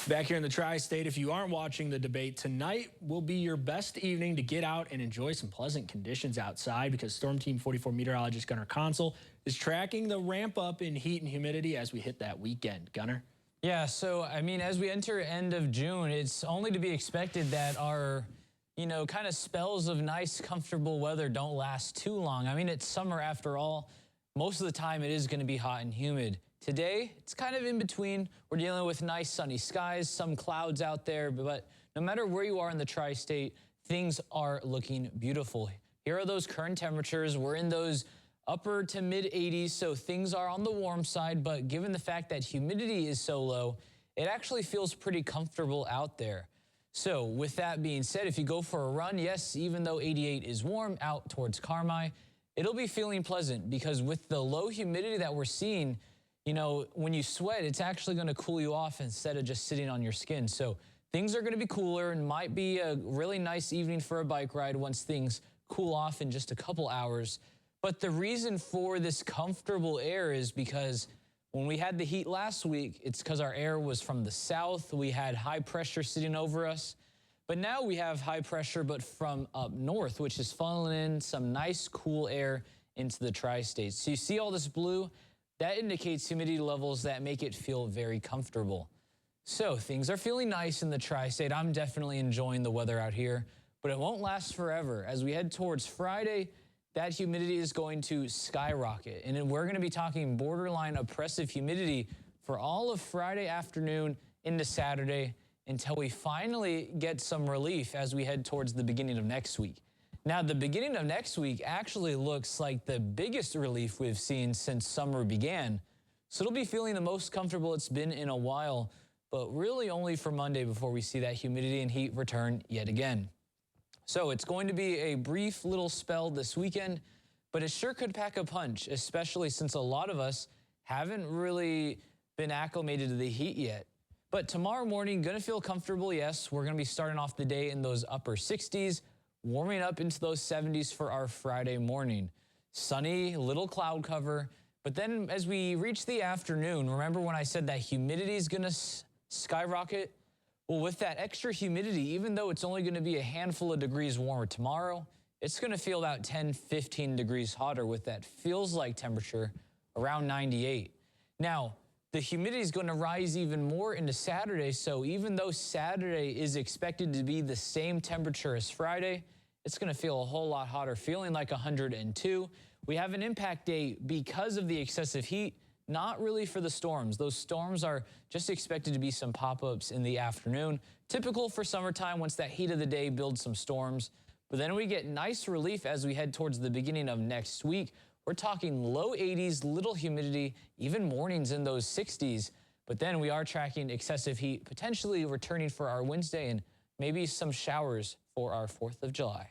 Back here in the tri-state, if you aren't watching the debate, tonight will be your best evening to get out and enjoy some pleasant conditions outside because Storm Team 44 meteorologist Gunnar Consol is tracking the ramp up in heat and humidity as we hit that weekend. Gunnar? Yeah, so, I mean, as we enter end of June, it's only to be expected that our, kind of spells of nice, comfortable weather don't last too long. I mean, it's summer after all. Most of the time it is going to be hot and humid. Today, it's kind of in between. We're dealing with nice sunny skies, some clouds out there, but no matter where you are in the tri-state, things are looking beautiful. Here are those current temperatures. We're in those upper to mid 80s, so things are on the warm side, but given the fact that humidity is so low, it actually feels pretty comfortable out there. So with that being said, if you go for a run, yes, even though 88 is warm out towards Carmi, it'll be feeling pleasant because with the low humidity that we're seeing, when you sweat, it's actually going to cool you off instead of just sitting on your skin. So things are going to be cooler and might be a really nice evening for a bike ride once things cool off in just a couple hours. But the reason for this comfortable air is because when we had the heat last week, it's because our air was from the south. We had high pressure sitting over us. But now we have high pressure, but from up north, which is funneling in some nice cool air into the tri-states. So you see all this blue? That indicates humidity levels that make it feel very comfortable. So things are feeling nice in the tri-state. I'm definitely enjoying the weather out here, but it won't last forever. As we head towards Friday, that humidity is going to skyrocket. And then we're going to be talking borderline oppressive humidity for all of Friday afternoon into Saturday until we finally get some relief as we head towards the beginning of next week. Now, the beginning of next week actually looks like the biggest relief we've seen since summer began. So it'll be feeling the most comfortable it's been in a while, but really only for Monday before we see that humidity and heat return yet again. So it's going to be a brief little spell this weekend, but it sure could pack a punch, especially since a lot of us haven't really been acclimated to the heat yet. But tomorrow morning, going to feel comfortable, yes. We're going to be starting off the day in those upper 60s. Warming up into those 70s for our Friday morning. Sunny, little cloud cover. But then as we reach the afternoon, remember when I said that humidity is going to skyrocket? Well, with that extra humidity, even though it's only going to be a handful of degrees warmer tomorrow, it's going to feel about 10, 15 degrees hotter with that feels-like temperature around 98. Now, the humidity is going to rise even more into Saturday, so even though Saturday is expected to be the same temperature as Friday, it's going to feel a whole lot hotter, feeling like 102. We have an impact day because of the excessive heat, not really for the storms. Those storms are just expected to be some pop-ups in the afternoon, typical for summertime once that heat of the day builds some storms. But then we get nice relief as we head towards the beginning of next week. We're talking low 80s, little humidity, even mornings in those 60s. But then we are tracking excessive heat, potentially returning for our Wednesday and maybe some showers for our 4th of July.